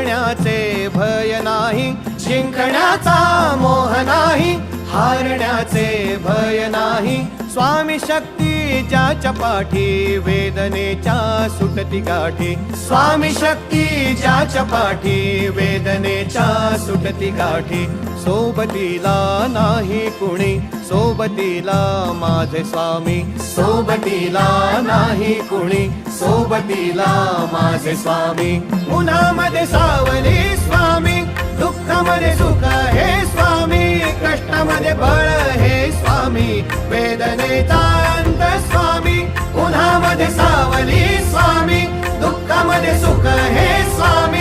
हारण्याचे भय नाही, जिंकण्याचा मोह नाही, हारण्याचे भय नाही. स्वामी शक्ती ज्याच्या पाठी, वेदनेच्या सुटती गाठी. स्वामी शक्ती ज्याच्या पाठी, वेदनेच्या सुटती गाठी. सोबतीला नाही कुणी, सोबतीला माझे स्वामी. सोबतीला नाही कुणी, सोबतीला माझे स्वामी. उन्हामध्ये सावली स्वामी, दुःखामध्ये सुख हे स्वामी, कष्टामध्ये बळ हे स्वामी, वेदनेचा अंत स्वामी. उन्हामध्ये सावली स्वामी, दुःखामध्ये सुख हे स्वामी,